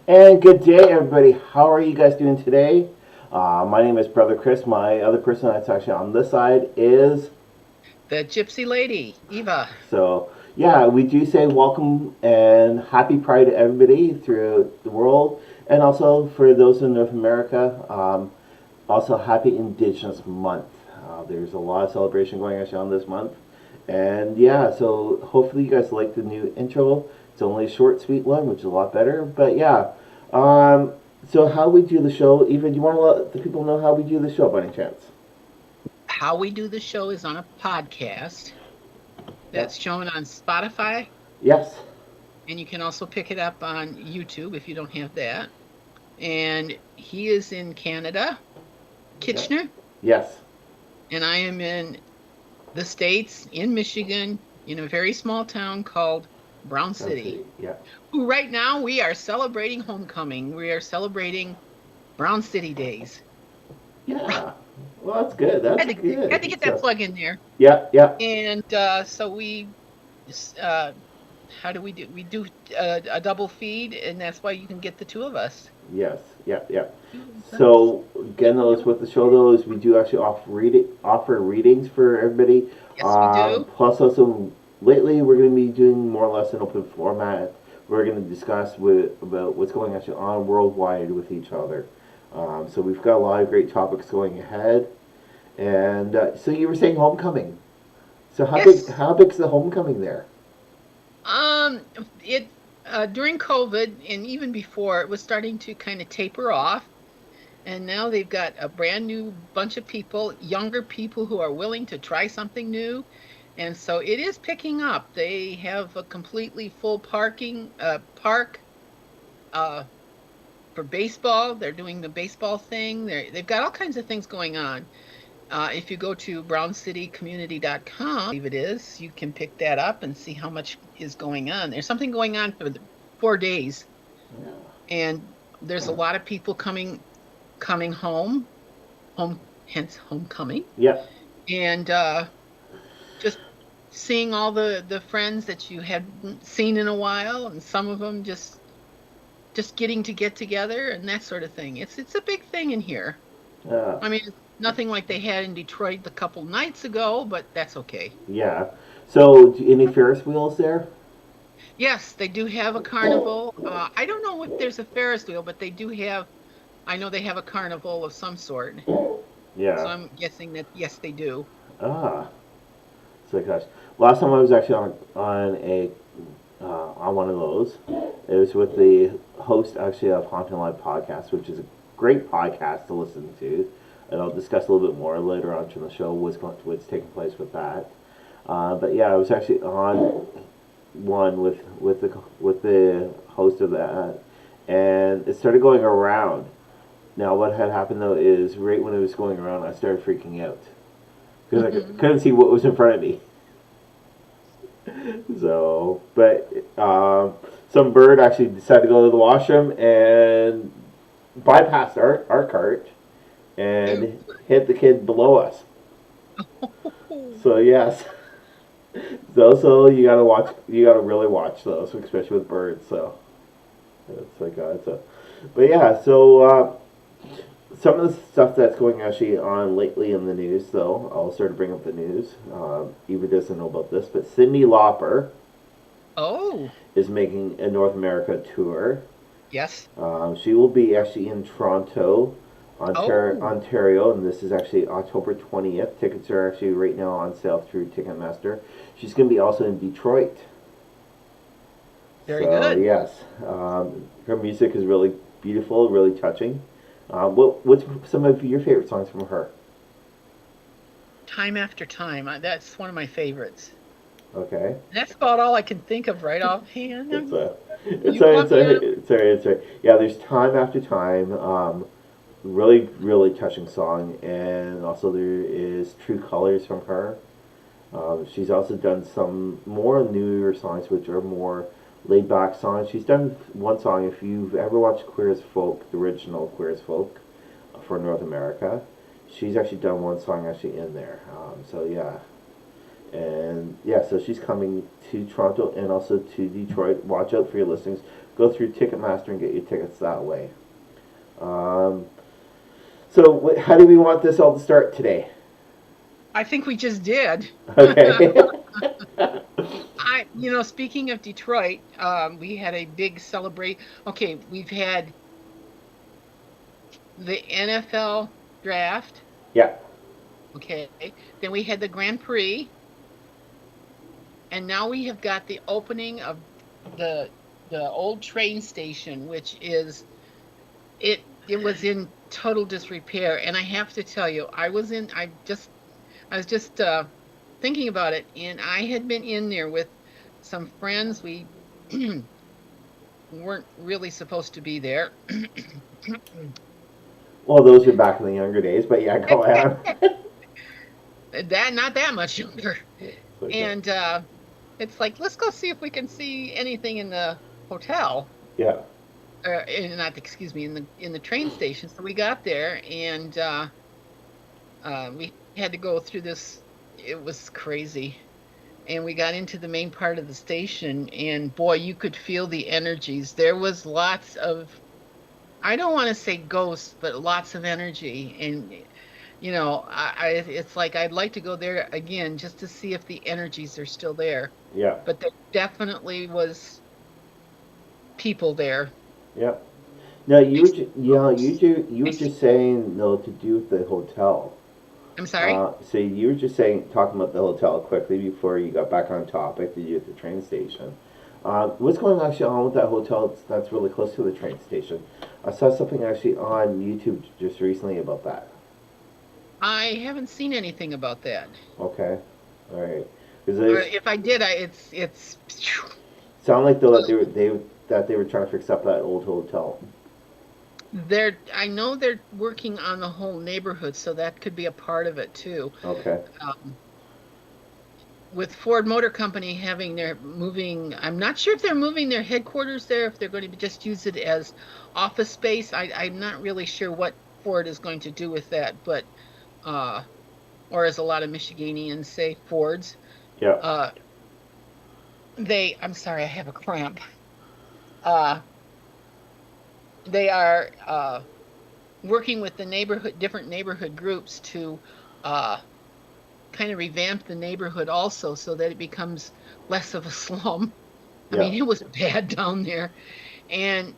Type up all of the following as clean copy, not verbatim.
And good day, everybody. How are you guys doing today? My name is Brother Chris. My other person that's actually on this side is. The Gypsy lady, Eva. So, yeah, we do say welcome and happy Pride to everybody throughout the world. And also for those in North America, also happy Indigenous Month. There's a lot of celebration going actually on this month. And yeah, so hopefully you guys like the new intro. It's only a short, sweet one, which is a lot better. But yeah, um, so how we do the show, Eva, do you want to let the people know how we do the show by any chance? How we do the show is on a podcast Yep. that's shown on Spotify, Yes. and you can also pick it up on YouTube if you don't have that. And he is in Canada, Yep. Kitchener, Yes. and I am in the States, in Michigan, in a very small town called Brown Let's City. see. Yeah. Who right now we are celebrating homecoming. We are celebrating Brown City Days. Yeah. Well, that's good. That's Had to good. get that So, plug in there. yeah, yeah. And so we uh, how do we do? We do a double feed, and that's why you can get the two of us. Yes, yeah, yeah. Two of us. So again, those with the show, though, is we do actually offer readings for everybody. Yes, we do. Plus, also lately we're going to be doing more or less an open format. We're going to discuss about what's going actually on worldwide with each other. So we've got a lot of great topics going ahead. And so you were saying homecoming. So Yes. how big's the homecoming there? Um, it during COVID and even before, it was starting to kind of taper off. And now they've got a brand new bunch of people, younger people who are willing to try something new. And so it is picking up. They have a completely full park uh, for baseball. They're doing the baseball thing. They've got all kinds of things going on. If you go to browncitycommunity.com, I believe it is, you can pick that up and see how much is going on. There's something going on for the 4 days, Yeah. and there's a lot of people coming home, hence homecoming, Yeah. and just seeing all the friends that you hadn't seen in a while, and some of them just getting to get together and that sort of thing. It's a big thing in here. Yeah. I mean, it's nothing like they had in Detroit a couple nights ago, but that's okay. Yeah. So, any Ferris wheels there? Yes, they do have a carnival. I don't know if there's a Ferris wheel, but they do have, I know they have a carnival of some sort. So Yeah. I'm guessing that yes, they do. Ah. So gosh, last time I was actually on one of those. It was with the host actually of Haunting Live podcast, which is a great podcast to listen to. And I'll discuss a little bit more later on in the show what's taking place with that. But yeah, I was actually on one with the host of that, and it started going around. Now, what had happened though is right when it was going around, I started freaking out because Hmm. couldn't see what was in front of me. So, but some bird actually decided to go to the washroom and bypassed our cart Ooh. and hit the kid below us. So yes, so you gotta really watch those, especially with birds. So it's a, but yeah. So some of the stuff that's going actually on lately in the news, though, I'll start to bring up the news. Eva doesn't know about this, but Cyndi Lauper Oh, is making a North America tour. yes. She will be actually in Toronto, Oh, Ontario, and this is actually October 20th. Tickets are actually right now on sale through Ticketmaster. She's going to be also in Detroit. very So good. yes, her music is really beautiful, really touching. What's some of your favorite songs from her? Time after time. That's one of my favorites. Okay. That's about all I can think of right offhand. It's a, You caught me on. it's a, yeah. There's time after time. Really, really touching song, and also there is True Colors from her. She's also done some more newer songs, which are more laid back songs. She's done one song. If you've ever watched Queer as Folk, the original Queer as Folk for North America, she's actually done one song actually in there. So yeah, And yeah, so she's coming to Toronto and also to Detroit. Watch out for your listings. Go through Ticketmaster and get your tickets that way. Um, so, how do we want this all to start today? I think we just did. Okay. Speaking of Detroit, we had a big celebrate. Okay, we've had the NFL draft. Yeah. Okay, then we had the Grand Prix, and now we have got the opening of the the old train station, which is it was in total disrepair. And I have to tell you, I was just thinking about it, and I had been in there with some friends. We weren't really supposed to be there. Well, those are back in the younger days, but yeah, go ahead. That not that much younger. Okay. And it's like, let's go see if we can see anything in the hotel. Yeah. Not excuse me, in the train station. So we got there, and we had to go through this. It was crazy. And we got into the main part of the station, and boy, you could feel the energies. There was lots of, I don't want to say ghosts, but lots of energy. And it's like I'd like to go there again just to see if the energies are still there. Yeah. But there definitely was people there. Yeah. No, you were just saying though to do with the hotel. I'm sorry? So you were just talking about the hotel quickly before you got back on topic to do with the train station. What's going actually on with that hotel that's really close to the train station? I saw something actually on YouTube just recently about that. I haven't seen anything about that. Okay, all right. Or Because if I did, it's sound like though that they were trying to fix up that old hotel. I know they're working on the whole neighborhood, so that could be a part of it too. Okay. Um, with Ford Motor Company having their moving, I'm not sure if they're moving their headquarters there, if they're going to just use it as office space. I'm not really sure what Ford is going to do with that, but or as a lot of Michiganians say, Fords. Yeah. I'm sorry, I have a cramp. Uh, they are working with the different neighborhood groups to kind of revamp the neighborhood also so that it becomes less of a slum. I mean, it was bad down there. And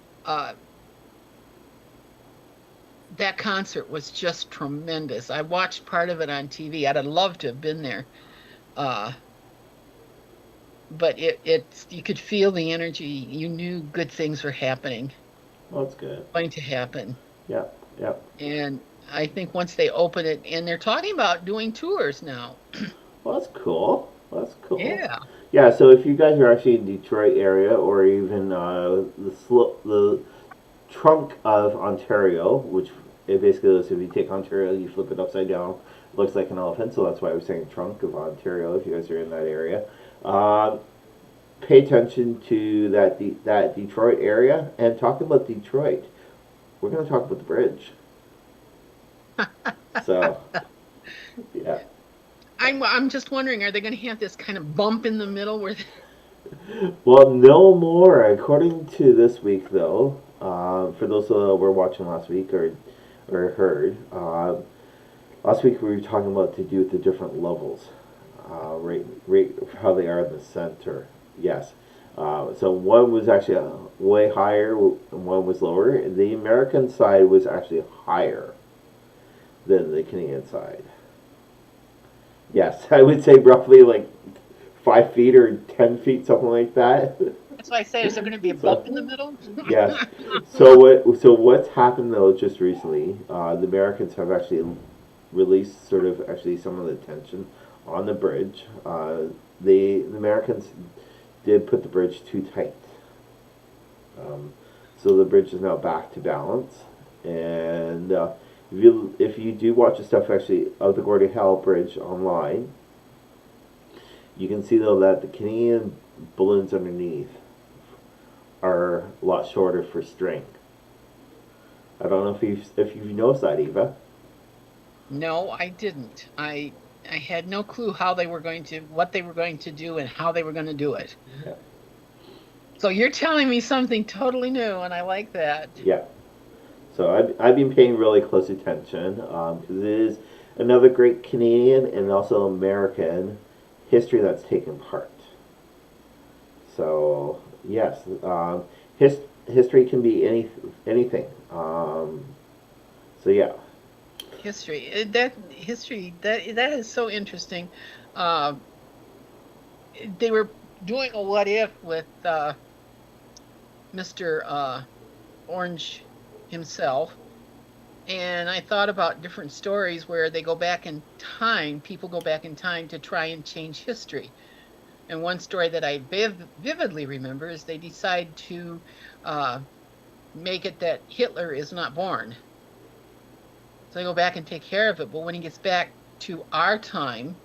that concert was just tremendous. I watched part of it on TV. I'd have loved to have been there. But you could feel the energy. You knew good things were happening, Well, that's good. going to happen. Yeah. Yeah. And I think once they open it, and they're talking about doing tours now. Well, that's cool. That's cool. Yeah. Yeah. So if you guys are actually in Detroit area or even the trunk of Ontario, which it basically is if you take Ontario, you flip it upside down, it looks like an elephant. So that's why I was saying trunk of Ontario. If you guys are in that area, pay attention to that Detroit area. And talking about Detroit, we're going to talk about the bridge. So, yeah. I'm just wondering, are they going to have this kind of bump in the middle where? Well, no more. According to this week, though, for those who were watching last week or heard, last week we were talking about to do with the different levels, rate how they are in the center. Yes. So one was actually way higher, and one was lower. The American side was actually higher than the Canadian side. Yes, I would say roughly like 5 feet or 10 feet, something like that. That's why I say, is there going to be a bump in the middle? Yes. So what's happened though just recently? The Americans have actually released sort of actually some of the tension on the bridge. The Americans did put the bridge too tight. So the bridge is now back to balance. And if you do watch the stuff actually of the Gordie Howe Bridge online, you can see though that the Canadian balloons underneath are a lot shorter for strength. I don't know if you've noticed that, Eva. No, I didn't. I had no clue what they were going to do and how they were going to do it. Yeah. So you're telling me something totally new, and I like that. Yeah. So I've been paying really close attention because it is another great Canadian and also American history that's taken part. So yes, history can be anything. So yeah, That is so interesting. Uh, they were doing a what if with Mr. Orange himself, and I thought about different stories where they go back in time. People go back in time to try and change history. And one story that I vividly remember is they decide to uh, make it that Hitler is not born. So they go back and take care of it. But when he gets back to our time,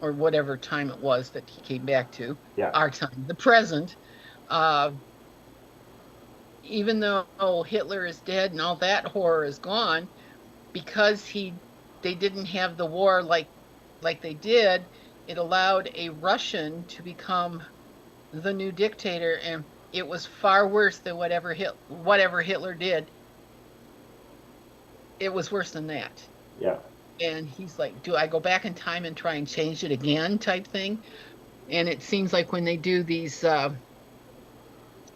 or whatever time it was that he came back to, yeah, our time, the present, uh, even though Hitler is dead and all that horror is gone, because they didn't have the war like they did, it allowed a Russian to become the new dictator, and it was far worse than whatever Hitler did. It was worse than that. yeah, And he's like, do I go back in time and try and change it again type thing? And it seems like when they do these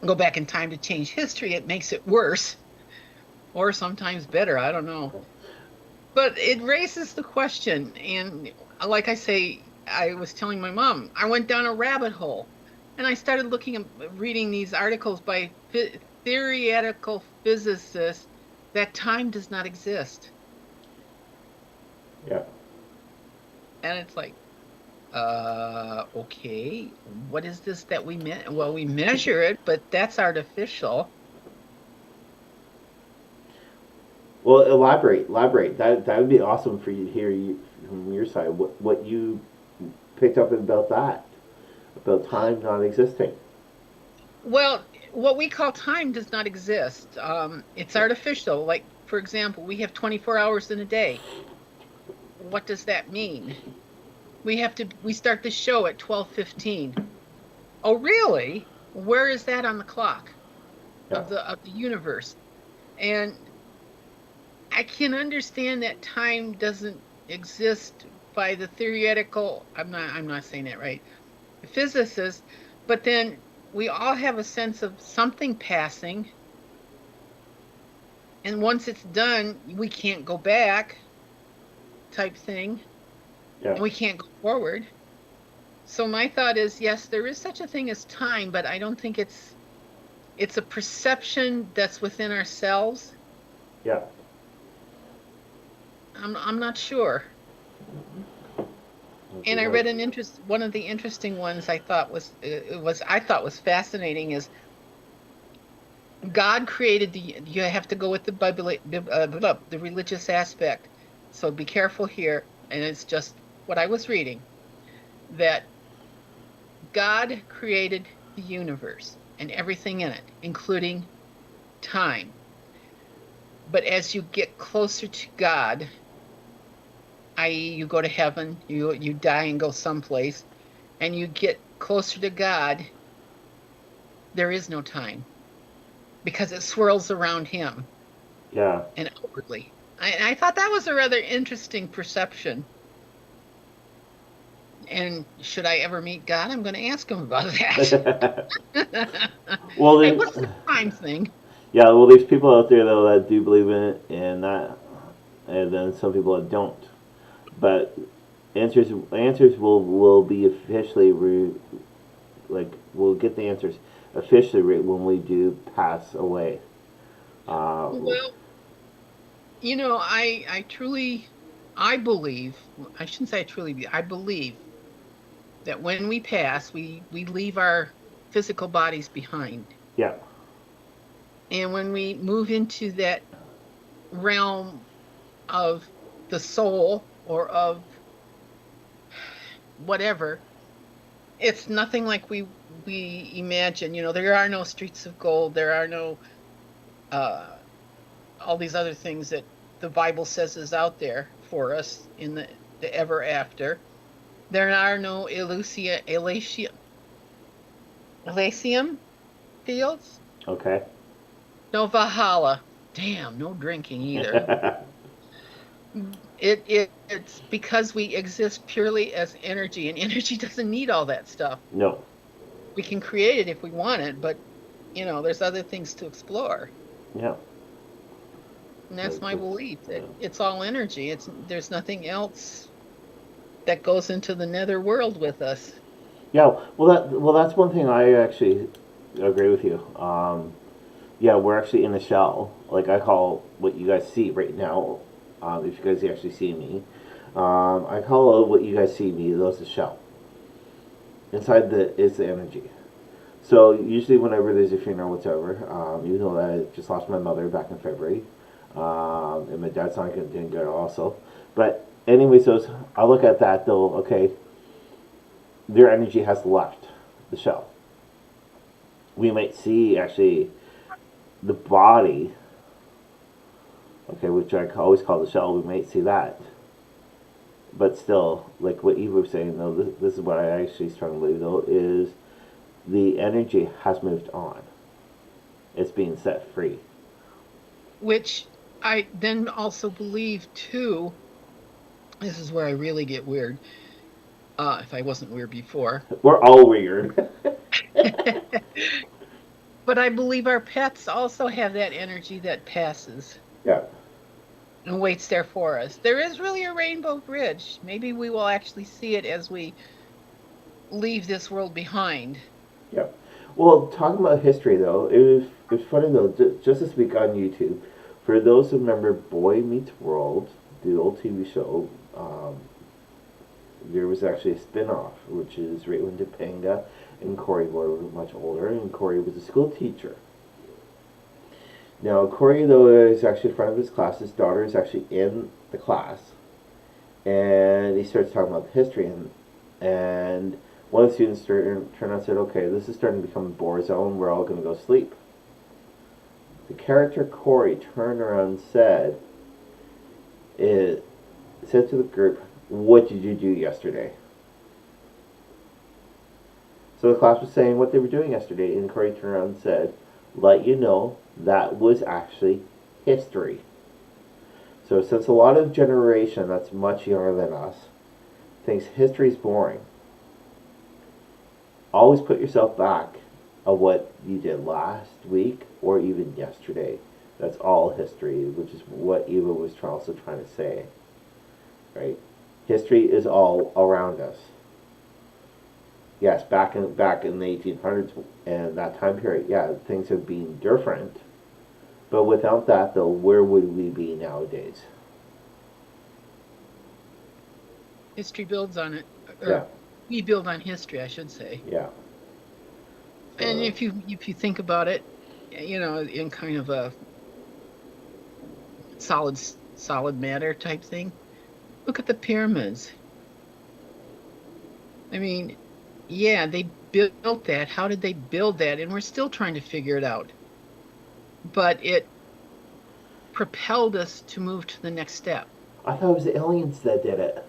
go back in time to change history, it makes it worse or sometimes better. I don't know. But it raises the question. And like I say, I was telling my mom, I went down a rabbit hole and I started reading these articles by theoretical physicists that time does not exist. yeah. And it's like, okay, what is this that we well, we measure it, but that's artificial. Well, elaborate. That would be awesome for you to hear from your side. What you picked up about that, about time not existing. Well, what we call time does not exist. It's artificial. Like, for example, we have 24 hours in a day. What does that mean? We start the show at 12:15. Oh, really? Where is that on the clock Yeah, of the universe? And I can understand that time doesn't exist by the theoretical, I'm not saying that right, physicists, but then we all have a sense of something passing, and once it's done, we can't go back type thing, yeah, and we can't go forward. So my thought is, yes, there is such a thing as time, but I don't think it's a perception that's within ourselves. yeah. I'm not sure. And I read one of the interesting ones I thought was fascinating is God created you have to go with the Bible, the religious aspect. So be careful here. And it's just what I was reading, that God created the universe and everything in it, including time. But as you get closer to God, i.e., you go to heaven, you die and go someplace, and you get closer to God, there is no time because it swirls around him Yeah. and outwardly. I thought that was a rather interesting perception. And should I ever meet God, I'm going to ask him about that. Well, Hey, what's the time thing? yeah. Well, there's people out there though that do believe in it, and then some people that don't. But answers will be officially we'll get the answers officially when we do pass away. Well, I believe, I shouldn't say I truly believe, I believe that when we pass, we leave our physical bodies behind. Yeah. And when we move into that realm of the soul or of whatever, it's nothing like we imagine. There are no streets of gold. There are no all these other things that the Bible says is out there for us the ever after. There are no Elysium fields, Okay. no Valhalla. Damn, no drinking either. It's because we exist purely as energy, and energy doesn't need all that stuff. No. We can create it if we want it, but there's other things to explore. Yeah. And that's my belief Yeah. that it's all energy. There's nothing else that goes into the nether world with us. Yeah. Well, that's one thing I actually agree with you. Yeah, we're actually in a shell. Like I call what you guys see right now. If you guys actually see me, I call what you guys see me. That's a shell. Inside is the energy. So usually whenever there's a funeral, whatever, even though I just lost my mother back in February, and my dad's not doing good also. But anyways, I look at that though. Okay, their energy has left the shell. We might see actually the body. Okay, which I always call the shell. We might see that, but still, like what Eva was saying though, this is what I actually strongly believe though is the energy has moved on. It's being set free. Which I then also believe too, this is where I really get weird, if I wasn't weird before. We're all weird. But I believe our pets also have that energy that passes Yeah. and waits there for us. There is really a rainbow bridge. Maybe we will actually see it as we leave this world behind. Yeah. Well, talking about history though, it was funny though. Just this week on YouTube, for those who remember Boy Meets World, the old TV show, there was actually a spin-off, which is right when Topanga and Corey were much older, and Corey was a school teacher. Now, Corey, though, is actually a friend of his class. His daughter is actually in the class, and he starts talking about history, and one of the students turned out and said, okay, this is starting to become a bore zone. We're all going to go sleep. The character Corey turned around and said to the group, what did you do yesterday? So the class was saying what they were doing yesterday, and Corey turned around and said, let you know that was actually history. So since a lot of generation that's much younger than us thinks history is boring, always put yourself back of what you did last week or even yesterday. That's all history, which is what Eva was also trying to say. Right? History is all around us. Yes, back in the 1800s and that time period, yeah, things have been different. But without that, though, where would we be nowadays? History builds on it. Yeah. We build on history, I should say. Yeah. And if you think about it, in kind of a solid matter type thing, look at the pyramids. I mean, yeah, they built that. How did they build that? And we're still trying to figure it out. But it propelled us to move to the next step. I thought it was the aliens that did it.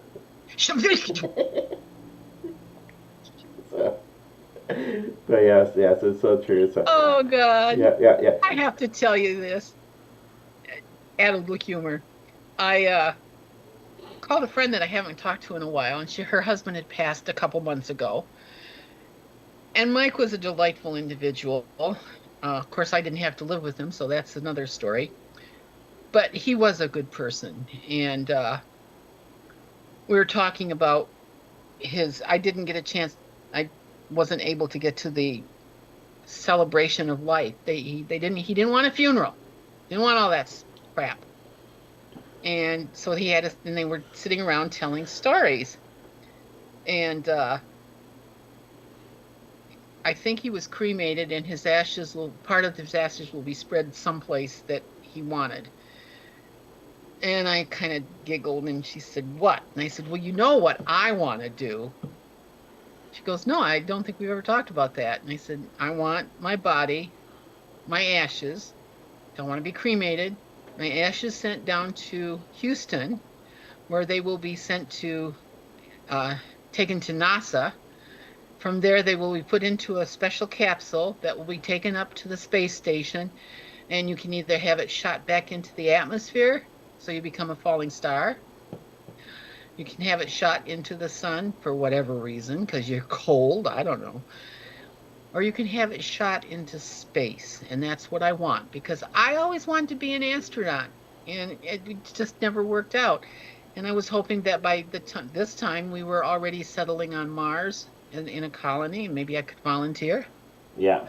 But yes, it's so true. So, oh God. Yeah. I have to tell you this. Add a little humor. I called a friend that I haven't talked to in a while, and her husband had passed a couple months ago. And Mike was a delightful individual. Of course, I didn't have to live with him, so that's another story. But he was a good person, and we were talking about I didn't get a chance. I wasn't able to get to the celebration of life. He didn't want a funeral. Didn't want all that crap. And so and they were sitting around telling stories. And I think he was cremated, and part of his ashes will be spread someplace that he wanted. And I kind of giggled, and she said, what? And I said, well, you know what I want to do. She goes, no, I don't think we've ever talked about that. And I said, I want my body, my ashes. Don't want to be cremated. My ashes sent down to Houston, where they will be sent to, taken to NASA. From there, they will be put into a special capsule that will be taken up to the space station, and you can either have it shot back into the atmosphere, so you become a falling star. You can have it shot into the sun for whatever reason, because you're cold, I don't know. Or you can have it shot into space, and that's what I want, because I always wanted to be an astronaut, and it just never worked out. And I was hoping that by this time we were already settling on Mars in a colony, and maybe I could volunteer. Yeah.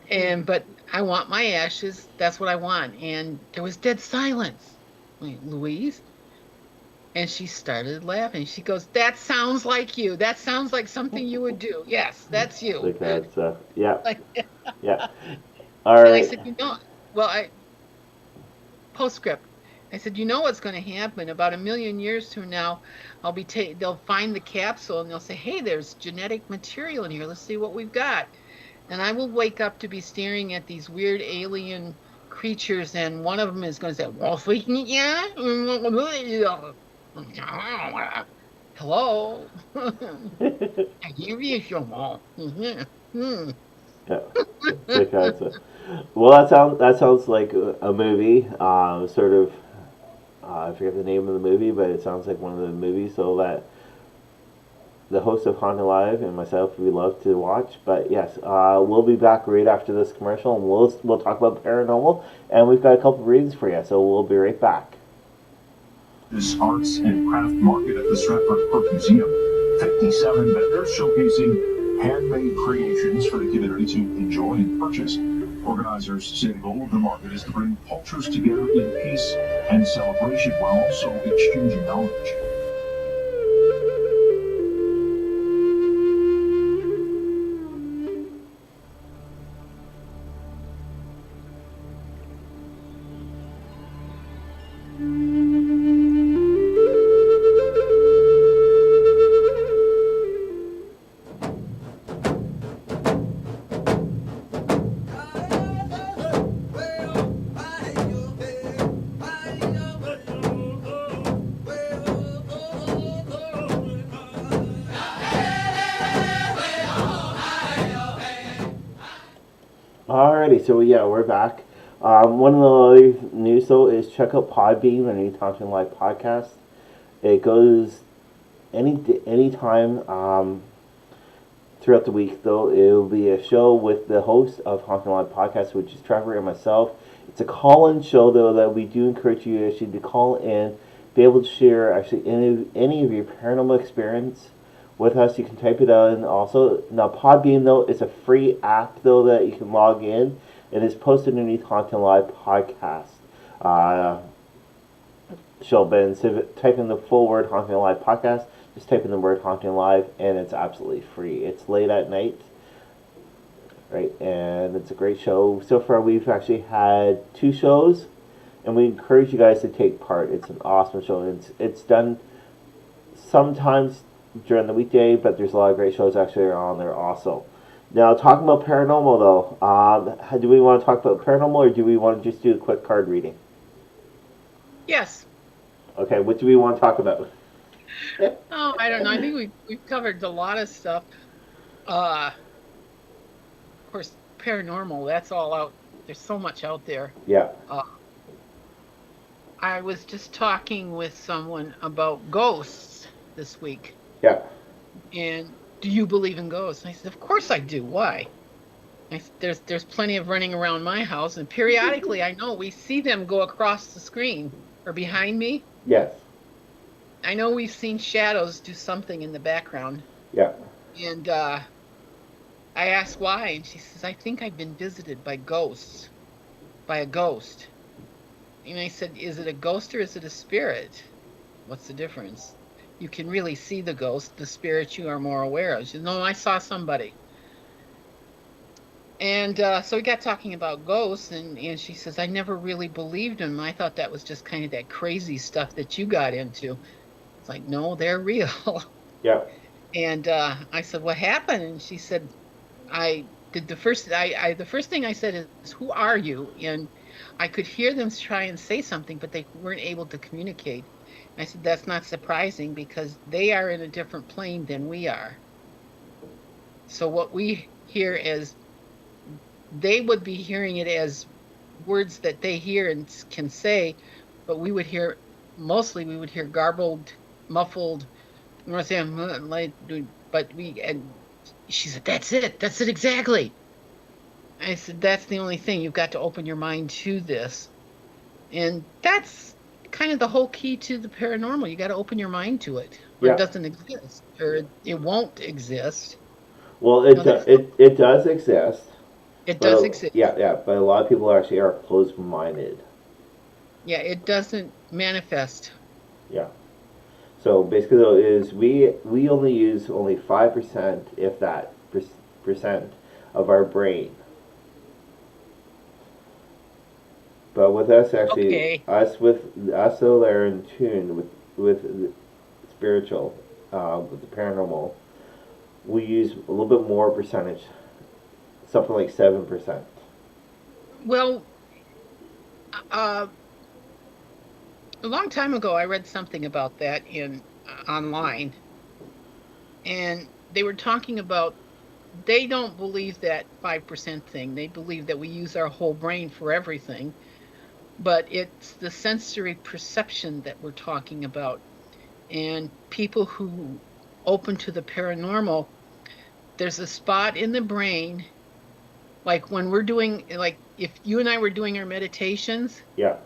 But I want my ashes. That's what I want. And there was dead silence. Wait, Louise? And she started laughing. She goes, "That sounds like you. That sounds like something you would do. Yes, that's you." Like that's yeah. Like, Yeah. All and I right. said, postscript. I said, you know what's going to happen? About 1,000,000 years from now, they'll find the capsule and they'll say, "Hey, there's genetic material in here. Let's see what we've got." And I will wake up to be staring at these weird alien creatures, and one of them is going to say, "Well, freaking yeah." Hello. I hear you, Jamal. Yeah. Like well, that sounds like a movie. Sort of. I forget the name of the movie, but it sounds like one of the movies. So that the host of HauntingLIVE and myself, we love to watch. But yes, we'll be back right after this commercial, and we'll talk about paranormal, and we've got a couple of readings for you. So we'll be right back. This arts and craft market at the Stratford Park Museum. 57 vendors showcasing handmade creations for the community to enjoy and purchase. Organizers say the goal of the market is to bring cultures together in peace and celebration while also exchanging knowledge. Alrighty, so yeah, we're back. One of the other news though is check out Podbean, our new HauntingLIVE podcast. It goes any time throughout the week though. It will be a show with the host of HauntingLIVE podcast, which is Trevor and myself. It's a call-in show though that we do encourage you actually to call in, be able to share actually any of your paranormal experience with us. You can type it out, and also now Podbean though is a free app though that you can log in. It is posted underneath HauntingLIVE podcast show. But instead of typing the full word HauntingLIVE podcast, just type in the word HauntingLIVE, and it's absolutely free. It's late at night, right? And it's a great show. So far, we've actually had 2 shows, and we encourage you guys to take part. It's an awesome show. It's done sometimes during the weekday, but there's a lot of great shows actually on there also. Now, talking about paranormal though, do we want to talk about paranormal, or do we want to just do a quick card reading? Yes. Okay, what do we want to talk about? Oh, I don't know. I think we've covered a lot of stuff. Of course, paranormal, that's all out. There's so much out there. Yeah. I was just talking with someone about ghosts this week. Yeah. And do you believe in ghosts? And I said, of course I do. Why? There's plenty of running around my house, and periodically I know we see them go across the screen or behind me. Yes. I know we've seen shadows do something in the background. Yeah. And I asked why, and she says, I think I've been visited by ghosts, by a ghost. And I said, is it a ghost or is it a spirit? What's the difference? You can really see the ghost. The spirit you are more aware of. She said, no, I saw somebody. And so we got talking about ghosts, and she says, I never really believed them. I thought that was just kind of that crazy stuff that you got into. It's like, no, they're real. Yeah. And I said, what happened? And she said, the first thing I said is, who are you? And I could hear them try and say something, but they weren't able to communicate. I said, that's not surprising because they are in a different plane than we are. So what we hear is, they would be hearing it as words that they hear and can say, but we would hear, mostly we would hear garbled, muffled, but and she said, that's it exactly. I said, that's the only thing. You've got to open your mind to this. And that's kind of the whole key to the paranormal. You got to open your mind to it, or it Yeah. doesn't exist, or it won't exist. Well, No, it does exist, it but does exist. yeah, but a lot of people actually are closed-minded. Yeah, it doesn't manifest. Yeah. So basically, though, is we only use only 5%, if that, percent of our brain. But with us, actually, Okay. us though they're in tune with the spiritual, with the paranormal, we use a little bit more percentage, something like 7%. Well, uh, a long time ago, I read something about that in online, and they were talking about, they don't believe that 5% thing. They believe that we use our whole brain for everything, but it's the sensory perception that we're talking about. And people who open to the paranormal, there's a spot in the brain, like when we're doing, like if you and I were doing our meditations, Yeah,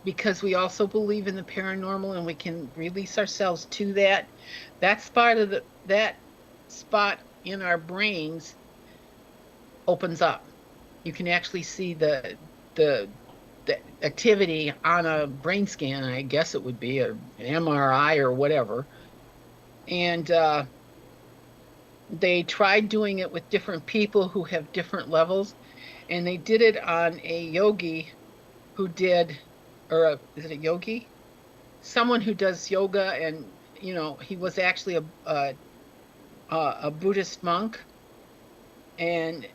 because we also believe in the paranormal and we can release ourselves to that, that's part of that spot in our brains opens up. You can actually see the the activity on a brain scan. I guess it would be an MRI or whatever. And they tried doing it with different people who have different levels, and they did it on a yogi who did, is it a yogi? Someone who does yoga, and he was actually a Buddhist monk, and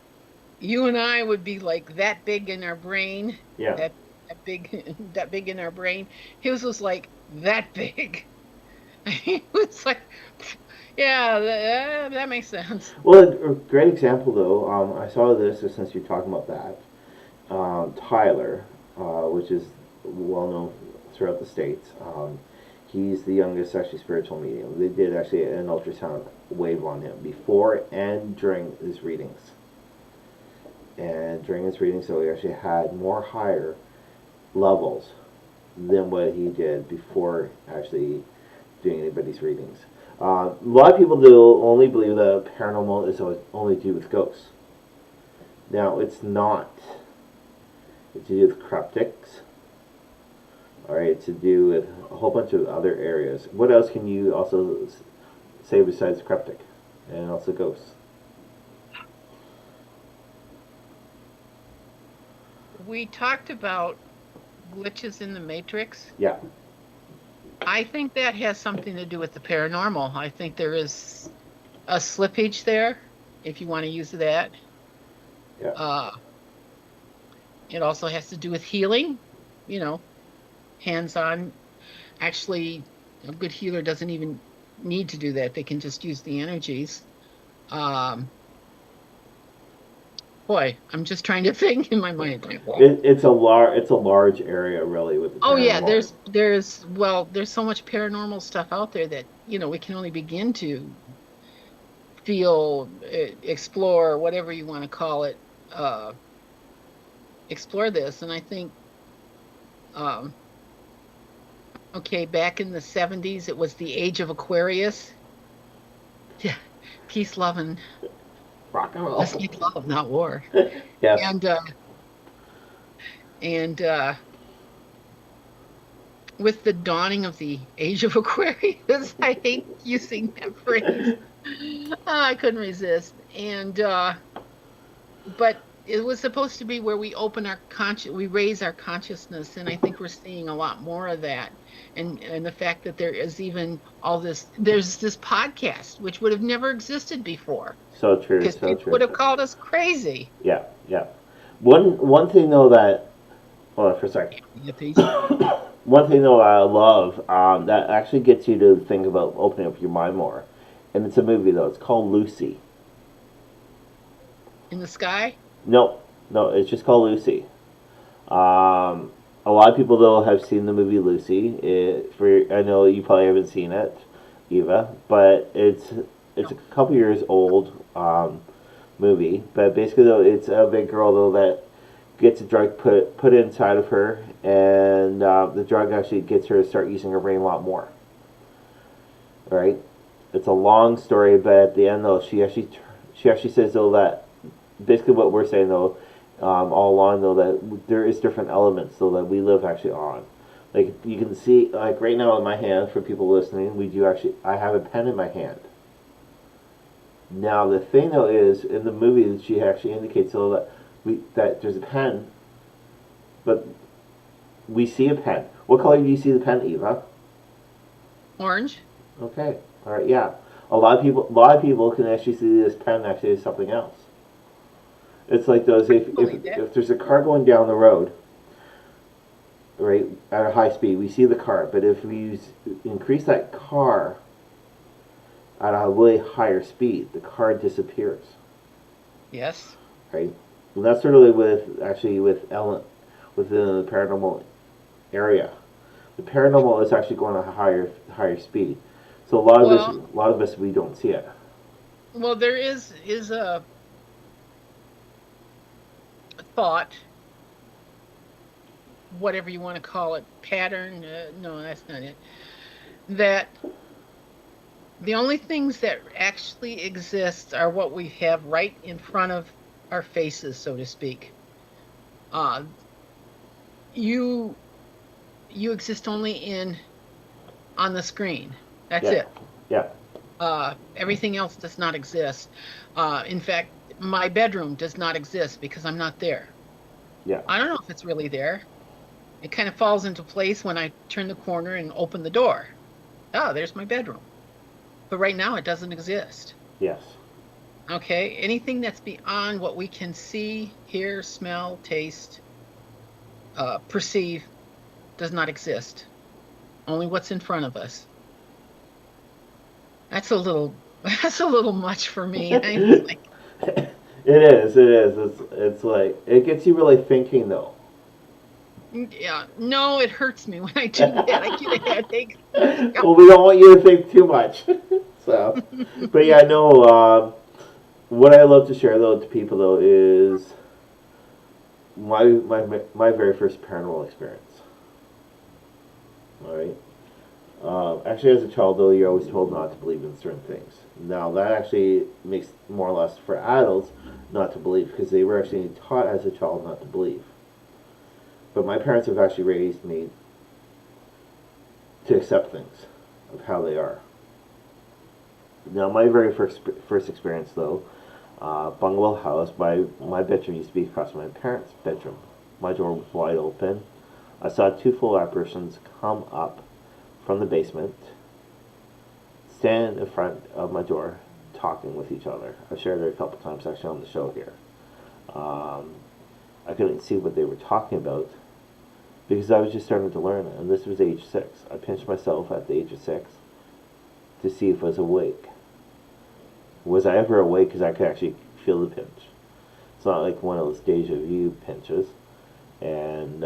you and I would be like that big in our brain, yeah. that big that big in our brain. His was like that big. It was like, yeah, that makes sense. Well, a great example though. I saw this since you're talking about that. Tyler, which is well known throughout the states. He's the youngest actually spiritual medium. They did actually an ultrasound wave on him before and during his readings. And during his readings, so he actually had more higher levels than what he did before actually doing anybody's readings. A lot of people do only believe that paranormal is only to do with ghosts. Now, it's not. It's to do with cryptics. Alright, it's to do with a whole bunch of other areas. What else can you also say besides cryptic and also ghosts? We talked about glitches in the matrix. Yeah. I think that has something to do with the paranormal. I think there is a slippage there, if you want to use that. Yeah. It also has to do with healing, hands-on. Actually, a good healer doesn't even need to do that. They can just use the energies. Boy, I'm just trying to think in my mind. It's a large area really with the paranormal. Oh yeah, there's so much paranormal stuff out there that we can only begin to feel, explore, whatever you want to call it, explore this. And I think, okay, back in the 70s, it was the age of Aquarius. Yeah, peace, love, and rock and roll. let's make love, not war. Yes. And with the dawning of the age of Aquarius, I hate using that phrase. I couldn't resist. And but it was supposed to be where we open our we raise our consciousness, and I think we're seeing a lot more of that. And the fact that there is even there's this podcast which would have never existed before. So true. Because people would have called us crazy. Yeah. One thing though that, hold on for a second. One thing though I love that actually gets you to think about opening up your mind more, and it's a movie though. It's called Lucy. In the sky? No, no, it's just called Lucy. A lot of people though have seen the movie Lucy. I know you probably haven't seen it, Eva, but it's a No. couple years old movie. But basically though, it's a big girl though that gets a drug put inside of her, and the drug actually gets her to start using her brain a lot more. Right? It's a long story, but at the end though, she actually says though that basically what we're saying though, all along though, that there is different elements though that we live actually on. Like you can see, like right now in my hand, for people listening, I have a pen in my hand. Now the thing though is, in the movie that she actually indicates though that there's a pen, but we see a pen. What color do you see the pen, Eva? Orange? Okay, all right, yeah. A lot of people can actually see this pen actually as something else. It's like those Believe it. if there's a car going down the road, right, at a high speed, we see the car. But if we increase that car at a way higher speed, the car disappears, Yes. right? And that's sort of within the paranormal area. The paranormal is actually going at a higher speed. So Well, a lot of us, we don't see it. well, there is a thought, whatever you want to call it, pattern. No, that's not it. That the only things that actually exist are what we have right in front of our faces, so to speak. Uh, you you exist only in on the screen. That's Yeah, it. yeah, Everything else does not exist. In fact, my bedroom does not exist because I'm not there. yeah, I don't know if it's really there. It kind of falls into place when I turn the corner and open the door. Oh, there's my bedroom. But right now it doesn't exist. yes, Okay? Anything that's beyond what we can see, hear, smell, taste, perceive does not exist. Only what's in front of us. That's a little that's a little much for me. I'm like, it is. It is. It's like it gets you really thinking though. yeah, no, it hurts me when I do that. I get a headache. Well, we don't want you to think too much. So, but yeah, no. What I love to share though to people though is my very first paranormal experience. All right. Actually, as a child, though, you're always told not to believe in certain things. Now, that actually makes more or less for adults not to believe because they were actually taught as a child not to believe. But my parents have actually raised me to accept things of how they are. Now, my very first experience, though, bungalow house. My bedroom used to be across from my parents' bedroom. My door was wide open. I saw two full apparitions come up from the basement, stand in front of my door, talking with each other. I've shared it a couple times actually on the show here. I couldn't see what they were talking about because I was just starting to learn it, and this was age 6. I pinched myself at the age of 6 to see if I was awake. Was I ever awake? Because I could actually feel the pinch. It's not like one of those deja vu pinches. And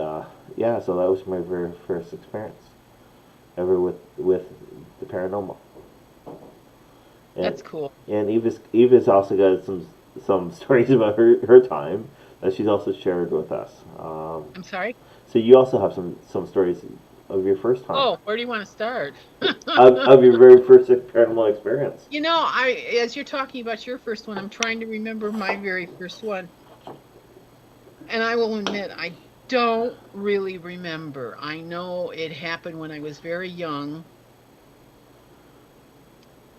yeah, so that was my very first experience ever with the paranormal. And That's cool. and Eva's also got some stories about her time that she's also shared with us. I'm sorry. So you also have some stories of your first time, Oh, where do you want to start? of your very first paranormal experience. You know, as you're talking about your first one, I'm trying to remember my very first one. And I will admit, I don't really remember. I know it happened when I was very young.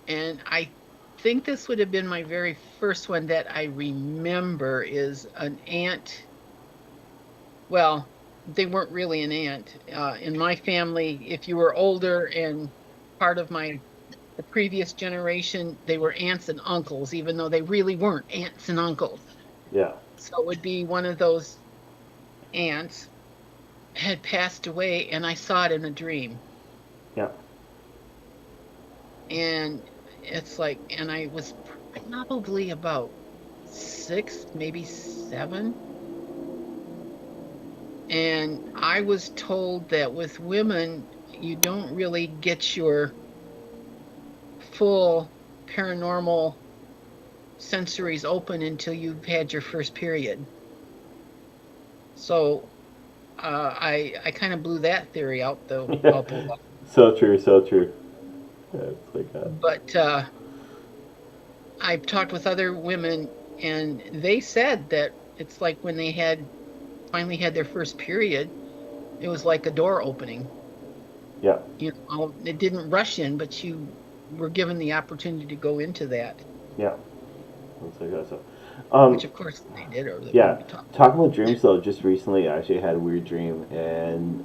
And I think this would have been my very first one that I remember is an aunt. Well, they weren't really an aunt. In my family, if you were older and part of the previous generation, they were aunts and uncles, even though they really weren't aunts and uncles. Yeah. So it would be one of those aunts. had passed away, and I saw it in a dream. Yeah. And it's like, and I was probably about 6, maybe 7. And I was told that with women, you don't really get your full paranormal sensories open until you've had your first period. So I kind of blew that theory out the wall. So true, so true. Yeah, it's like But I've talked with other women, and they said that it's like when they finally had their first period, it was like a door opening. yeah, It didn't rush in, but you were given the opportunity to go into that, yeah. It's like that. So, which of course they did, or they yeah. wouldn't be talking. Talking about dreams though, just recently I actually had a weird dream, and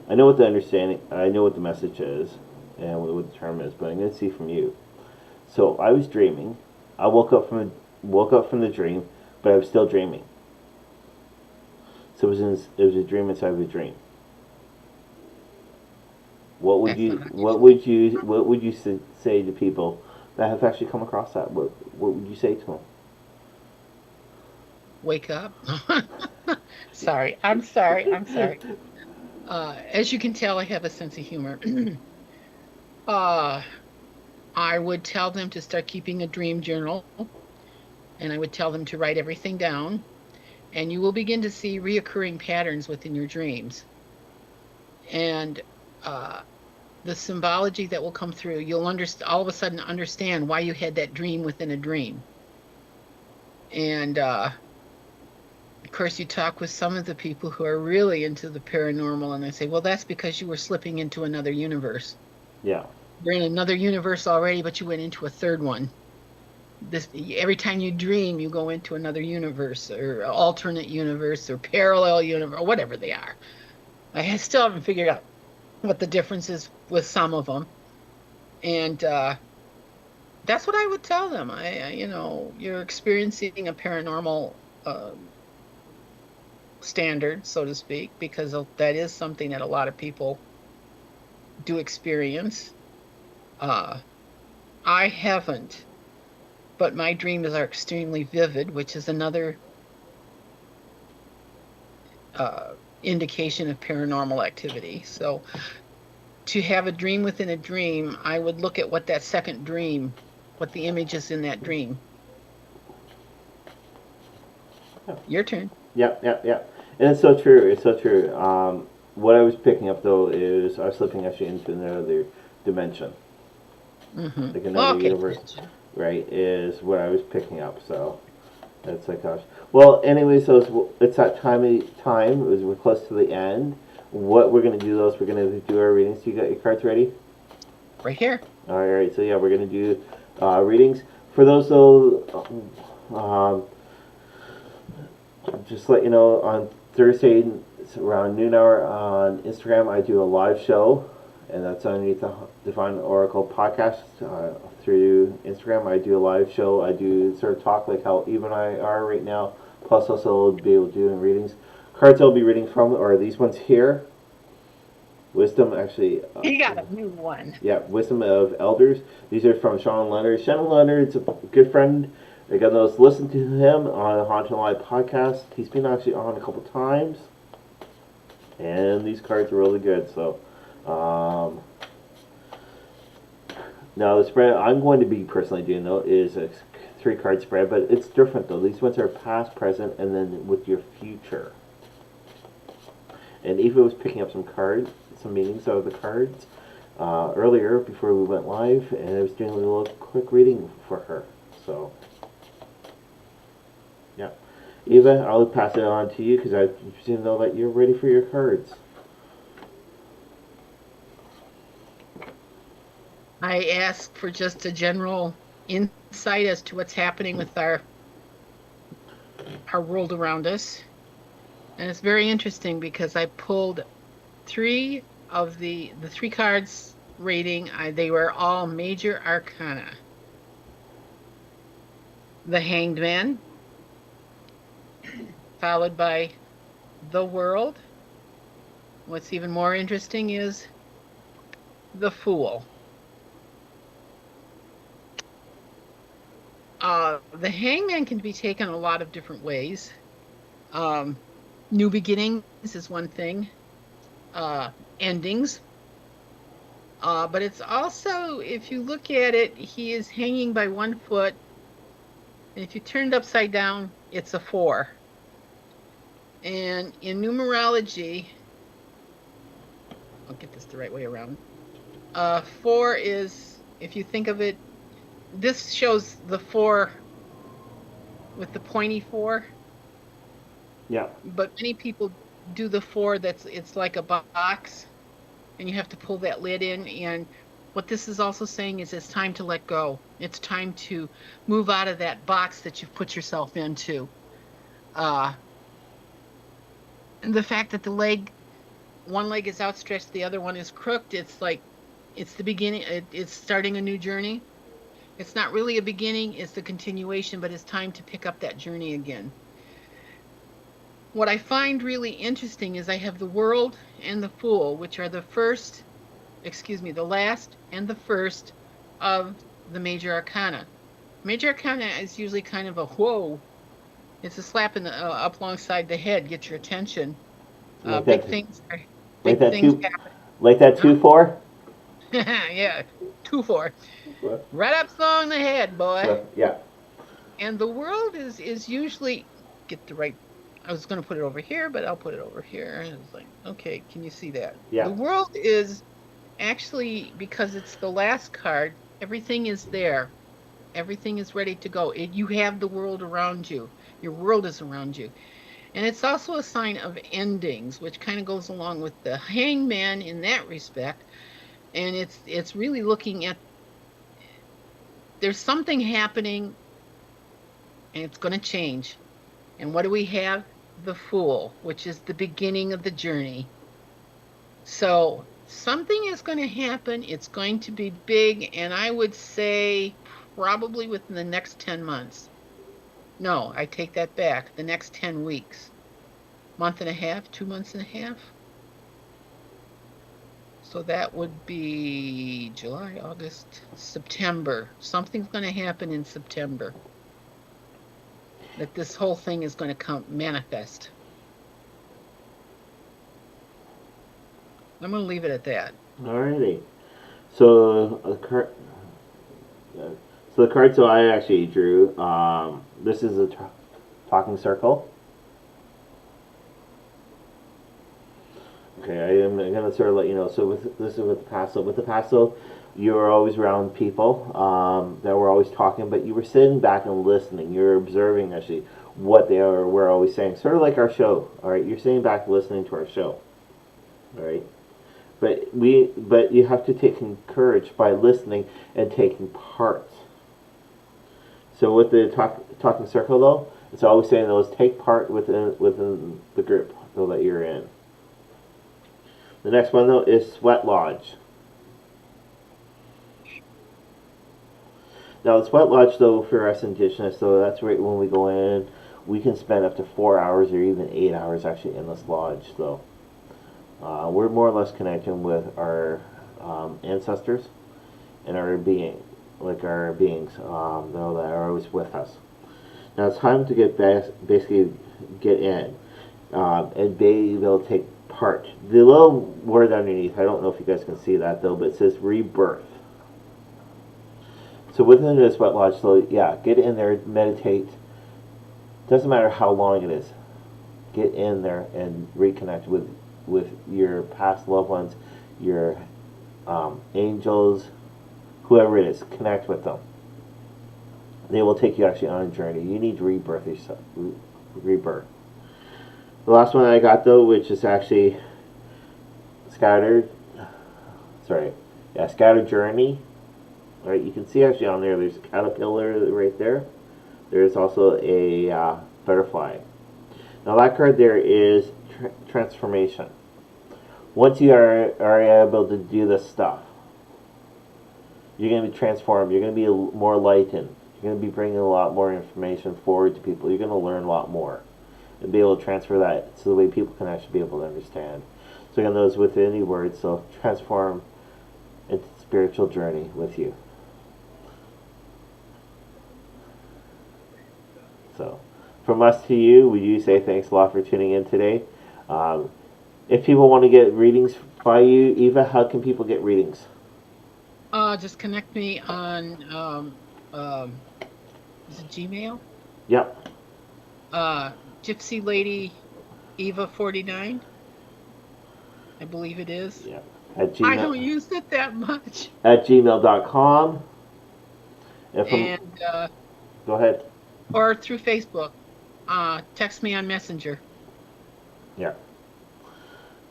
I know what the understanding, I know what the message is, and what the term is, but I'm going to see from you. So I was dreaming. I woke up from the dream, but I was still dreaming. So it was a dream inside of a dream. What would you say to people that have actually come across that? What would you say to them? Wake up. Sorry, I'm sorry. As you can tell, I have a sense of humor. I would tell them to start keeping a dream journal, and I would tell them to write everything down, and you will begin to see reoccurring patterns within your dreams. And the symbology that will come through, you'll all of a sudden understand why you had that dream within a dream. And of course, you talk with some of the people who are really into the paranormal, and they say, well, that's because you were slipping into another universe. Yeah. You're in another universe already, but you went into a third one. Every time you dream, you go into another universe, or alternate universe, or parallel universe, or whatever they are. I still haven't figured out what the difference is with some of them. And that's what I would tell them. You're experiencing a paranormal standard, so to speak, because that is something that a lot of people do experience. I haven't, but my dreams are extremely vivid, which is another indication of paranormal activity. So to have a dream within a dream, I would look at what that second dream, what the image is in that dream. Yeah. Your turn. Yeah. And it's so true. It's so true. What I was picking up though is I was slipping actually into another dimension, like another universe, right? Is what I was picking up. So it's like, gosh. Well, anyway, so it's that time. We're close to the end. What we're gonna do though is we're gonna do our readings. You got your cards ready? Right here. All right. So yeah, we're gonna do readings for those though. Just let you know, on Thursday around noon hour on Instagram, I do a live show, and that's underneath the Divine Oracle podcast through Instagram. I do a live show. I do sort of talk like how Eve and I are right now, plus also be able to do readings. Cards I'll be reading from are these ones here. Wisdom, actually. You got a new one. Yeah, Wisdom of Elders. These are from Sean Leonard. Sean Leonard's a good friend. I got those. Listen to him on the HauntingLIVE podcast. He's been actually on a couple times, and these cards are really good. So, now the spread I'm going to be personally doing though is a 3-card spread, but it's different though. These ones are past, present, and then with your future. And Eva was picking up some cards, some meanings out of the cards earlier before we went live, and I was doing a little quick reading for her. So. Yeah. Eva, I'll pass it on to you because I presume though that you're ready for your cards. I ask for just a general insight as to what's happening with our world around us. And it's very interesting because I pulled 3 of the 3 cards rating. They were all major arcana. The Hanged Man, followed by the World, what's even more interesting is the Fool. The Hangman can be taken a lot of different ways. New beginnings is one thing. Endings. But it's also, if you look at it, he is hanging by one foot. And if you turn it upside down, it's a 4. And in numerology, I'll get this the right way around. 4 is, if you think of it, this shows the 4 with the pointy 4. Yeah. But many people do the 4 it's like a box, and you have to pull that lid in. And what this is also saying is it's time to let go. It's time to move out of that box that you've put yourself into. And the fact that one leg is outstretched, the other one is crooked, it's like, it's the beginning, it's starting a new journey. It's not really a beginning, it's the continuation, but it's time to pick up that journey again. What I find really interesting is I have the World and the Fool, which are the last and the first of the major arcana. Major arcana is usually kind of a whoa. It's a slap in the up alongside the head, get your attention. Like Big that- things Like that things 2, happen. like that 2-4. Yeah, 2-4. Right up along the head, boy. Yeah. And the World is usually, get the right, I was going to put it over here, but I'll put it over here. And it's like, okay, can you see that? Yeah. The World is actually, because it's the last card, everything is there. Everything is ready to go. You have the world around you. Your world is around you. And it's also a sign of endings, which kind of goes along with the Hangman in that respect. And it's really looking at, there's something happening, and it's going to change. And what do we have? The Fool, which is the beginning of the journey. So something is going to happen. It's going to be big, and I would say probably within the next 10 months. No, I take that back. The next 10 weeks. Month and a half, 2 months and a half. So that would be July, August, September. Something's going to happen in September. That this whole thing is going to come manifest. I'm going to leave it at that. Alrighty. So the card I actually drew. This is a talking circle. Okay, I am going to sort of let you know. So this is with the Paso. With the Paso, you were always around people that were always talking, but you were sitting back and listening. You were observing actually what they were always saying. Sort of like our show. All right, you're sitting back listening to our show. All right, but you have to take courage by listening and taking part. So with the talking circle though, it's always saying those take part within the group though that you're in. The next one, though, is Sweat Lodge. Now, the Sweat Lodge, though, for us Indigenous, so that's right when we go in, we can spend up to 4 hours or even 8 hours actually in this lodge, though. We're more or less connecting with our ancestors and our beings, though, that are always with us. Now, it's time to basically get in and be able to take part. The little word underneath, I don't know if you guys can see that though, but it says rebirth. So within the Sweat Lodge, so yeah, get in there, meditate. Doesn't matter how long it is. Get in there and reconnect with your past loved ones, your angels, whoever it is. Connect with them. They will take you actually on a journey. You need to rebirth yourself. Rebirth. The last one I got though, which is actually Scattered Journey. Alright, you can see actually on there's a caterpillar right there. There's also a butterfly. Now that card there is transformation. Once you are able to do this stuff, you're going to be transformed. You're going to be more enlightened. You're going to be bringing a lot more information forward to people. You're going to learn a lot more and be able to transfer that so the way people can actually be able to understand. So again, those with any words, so transform into spiritual journey with you. So from us to you, we do say thanks a lot for tuning in today. If people want to get readings by you, Eva, how can people get readings? Just connect me on is it Gmail? Yep. Gypsy Lady Eva 49. I believe it is. Yeah. At I don't use it that much. At gmail.com. And go ahead. Or through Facebook. Text me on Messenger. Yeah.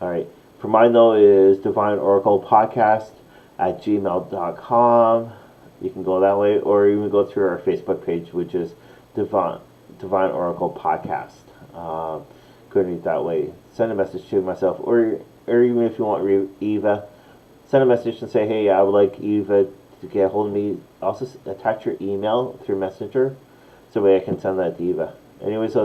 All right. For mine, though, is Divine Oracle Podcast at gmail.com. You can go that way, or you can go through our Facebook page, which is Divine Oracle Podcast. Go and read that way. Send a message to myself, or even if you want Eva, send a message and say, hey, I would like Eva to get a hold of me. Also attach your email through Messenger, so that way I can send that to Eva. Anyways,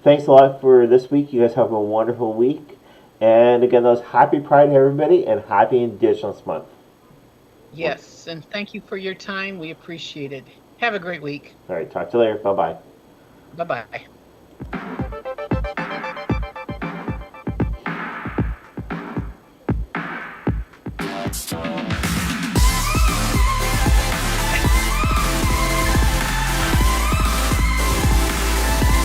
thanks a lot for this week. You guys have a wonderful week. And again, happy Pride, everybody, and happy Indigenous Month. Yes, and thank you for your time. We appreciate it. Have a great week. All right, talk to you later. Bye-bye. Bye-bye.